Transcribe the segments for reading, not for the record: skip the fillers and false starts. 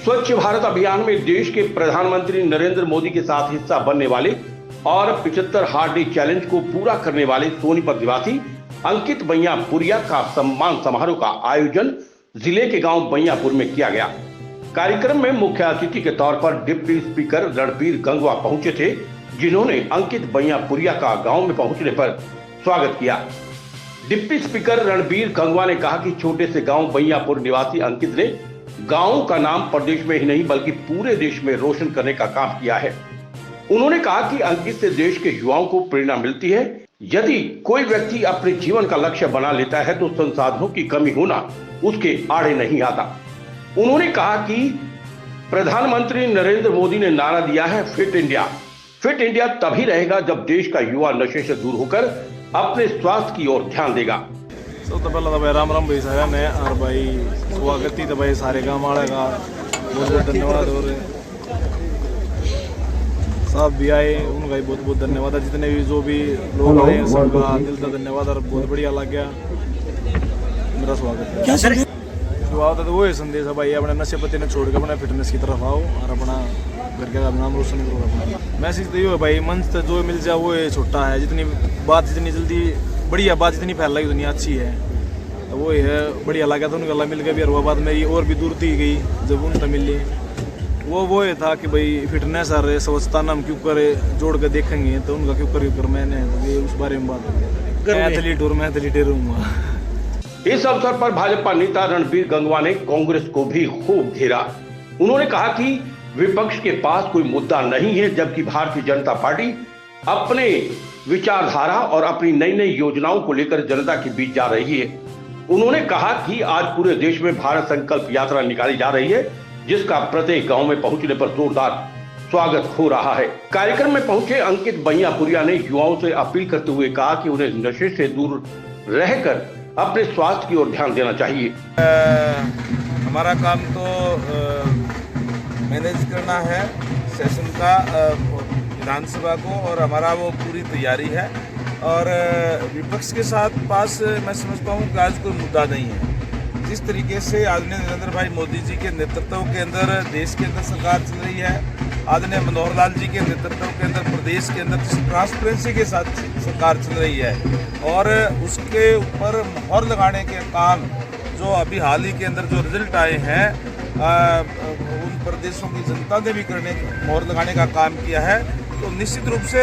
स्वच्छ भारत अभियान में देश के प्रधानमंत्री नरेंद्र मोदी के साथ हिस्सा बनने वाले और 75 हार्ड डे चैलेंज को पूरा करने वाले सोनीपत निवासी अंकित बैयापुरिया का सम्मान समारोह का आयोजन जिले के गांव बैयापुर में किया गया। कार्यक्रम में मुख्य अतिथि के तौर पर डिप्टी स्पीकर रणबीर गंगवा पहुंचे थे, जिन्होंने अंकित बैयापुरिया का गांव में पहुंचने पर स्वागत किया। डिप्टी स्पीकर रणबीर गंगवा ने कहा कि छोटे से गांव बैयापुर निवासी अंकित ने गांव का नाम प्रदेश में ही नहीं बल्कि पूरे देश में रोशन करने का काम किया है। उन्होंने कहा कि अंकित से देश के युवाओं को प्रेरणा मिलती है। यदि कोई व्यक्ति अपने जीवन का लक्ष्य बना लेता है तो संसाधनों की कमी होना उसके आड़े नहीं आता। उन्होंने कहा कि प्रधानमंत्री नरेंद्र मोदी ने नारा दिया है फिट इंडिया। फिट इंडिया तभी रहेगा जब देश का युवा नशे से दूर होकर अपने स्वास्थ्य की ओर ध्यान देगा। सब तो पहला तो भाई राम राम भाई साहब ने और भाई स्वागत ही तो भाई सारे गाँव वाले का बहुत बहुत धन्यवाद। और सब भी आए उनका बहुत बहुत धन्यवाद है। जितने भी जो भी लोग आए सबका दिल का धन्यवाद और बहुत बढ़िया लग गया। मेरा स्वागत है। शुरुआत तो वो है संदेश है भाई, अपने नशे पत्ते ने छोड़ के अपने फिटनेस की तरफ आओ और अपना घर का नाम रोशन करो। अपना मैसेज तो ये है भाई, मंच तो जो मिल जाए वो छोटा है। जितनी बात जितनी जल्दी बढ़िया बात जितनी फैल रही दुनिया अच्छी है तो वो है बढ़िया लगा। तो उनका अल्लाह मिल गया भी। और बात मेरी और भी दूर थी गई जब उनसे मिली वो ये था कि भाई फिटनेस और स्वच्छता नाम क्यों करे जोड़ कर देखेंगे तो उनका क्यों कर मैंने तो उस बारे में बात एथलीट और मैं एथलीट रहूँगा। इस अवसर पर भाजपा नेता रणबीर गंगवा ने कांग्रेस को भी खूब घेरा। उन्होंने कहा कि विपक्ष के पास कोई मुद्दा नहीं है, जबकि भारतीय जनता पार्टी अपने विचारधारा और अपनी नई नई योजनाओं को लेकर जनता के बीच जा रही है। उन्होंने कहा कि आज पूरे देश में भारत संकल्प यात्रा निकाली जा रही है, जिसका प्रत्येक गांव में पहुंचने पर जोरदार स्वागत हो रहा है। कार्यक्रम में पहुंचे अंकित बैयापुरिया ने युवाओं से अपील करते हुए कहा कि उन्हें नशे से दूर रहकर अपने स्वास्थ्य की ओर ध्यान देना चाहिए। हमारा काम तो मैनेज करना है सेशन का विधानसभा को, और हमारा वो पूरी तैयारी है। और विपक्ष के साथ पास मैं समझता हूँ कि आज कोई मुद्दा नहीं है। जिस तरीके से आदरणीय नरेंद्र भाई मोदी जी के नेतृत्व के अंदर देश के अंदर सरकार चल रही है, आदरणीय मनोहर लाल जी के नेतृत्व के अंदर प्रदेश के अंदर ट्रांसपेरेंसी के साथ सरकार चल रही है, और उसके ऊपर मोहर लगाने के काम जो अभी हाल ही के अंदर जो रिजल्ट आए हैं उन प्रदेशों की जनता ने भी मोहर लगाने का काम किया है। तो निश्चित रूप से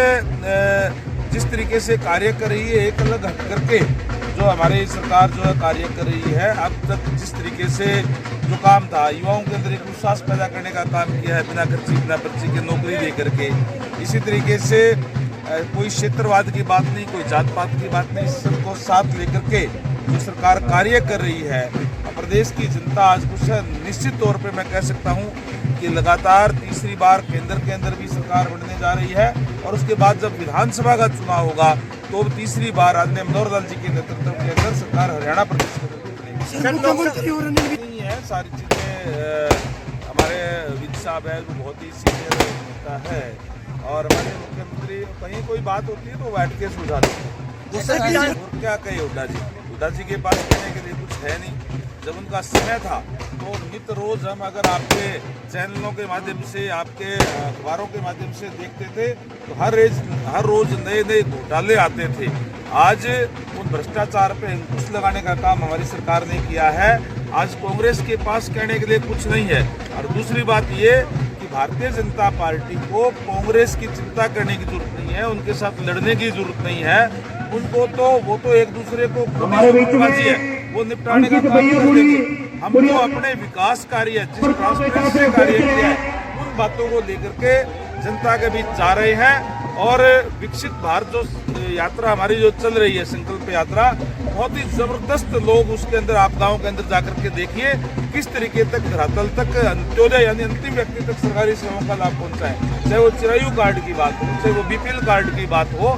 जिस तरीके से कार्य कर रही है एक अलग हट करके जो हमारी सरकार जो है कार्य कर रही है, अब तक जिस तरीके से जो काम था युवाओं के अंदर एक विश्वास पैदा करने का काम किया है, बिना खर्ची बिना पर्ची के नौकरी दे करके। इसी तरीके से कोई क्षेत्रवाद की बात नहीं, कोई जात पात की बात नहीं, सबको साथ लेकर के जो सरकार कार्य कर रही है, प्रदेश की जनता आज खुश है। निश्चित तौर पे मैं कह सकता हूँ कि लगातार तीसरी बार केंद्र के अंदर भी सरकार बनने जा रही है, और उसके बाद जब विधानसभा का चुनाव होगा तो तीसरी बार आदरणीय मनोहर लाल जी के नेतृत्व के अंदर सरकार हरियाणा प्रदेश में बनेगी है। सारी चीजें हमारे विज साहब है जो बहुत ही सीनियर नेता है, और हमारे मुख्यमंत्री कहीं कोई बात होती है तो बैठ के सुलझा देते हैं। और क्या कहे हुड्डा जी के पास कहने के लिए कुछ है नहीं। जब उनका समय था तो नित्य रोज हम अगर आपके चैनलों के माध्यम से आपके अखबारों के माध्यम से देखते थे तो हर रोज नए नए घोटाले आते थे। आज उन भ्रष्टाचार पे अंकुश लगाने का काम हमारी सरकार ने किया है। आज कांग्रेस के पास कहने के लिए कुछ नहीं है। और दूसरी बात ये कि भारतीय जनता पार्टी को कांग्रेस की चिंता करने की जरूरत नहीं है, उनके साथ लड़ने की जरूरत नहीं है। उनको तो वो तो एक दूसरे को वो निपटाने का काम कर देंगे। हम तो अपने विकास कार्य जिस ट्रांसपेरेंसी कार्य किया है उन बातों को लेकर के जनता के बीच जा रहे हैं। और विकसित भारत जो यात्रा हमारी जो चल रही है संकल्प यात्रा, बहुत ही जबरदस्त लोग उसके अंदर आप गाँव के अंदर जाकर के देखिए किस तरीके तक धरातल तक अंत्योदय यानी अंतिम व्यक्ति तक सरकारी सेवाओं का लाभ पहुंचा है। चाहे वो चिरायु कार्ड की बात हो, चाहे वो बीपीएल कार्ड की बात हो,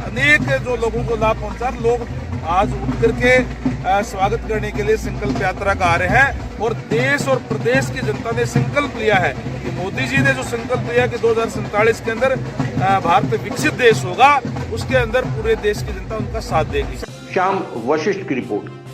अनेक जो लोगों को लाभ पहुंचा, लोग आज उठ करके स्वागत करने के लिए संकल्प यात्रा का आ रहे हैं। और देश और प्रदेश की जनता ने संकल्प लिया है कि मोदी जी ने जो संकल्प लिया कि 2047 के अंदर भारत विकसित देश होगा, उसके अंदर पूरे देश की जनता उनका साथ देगी। श्याम वशिष्ठ की रिपोर्ट।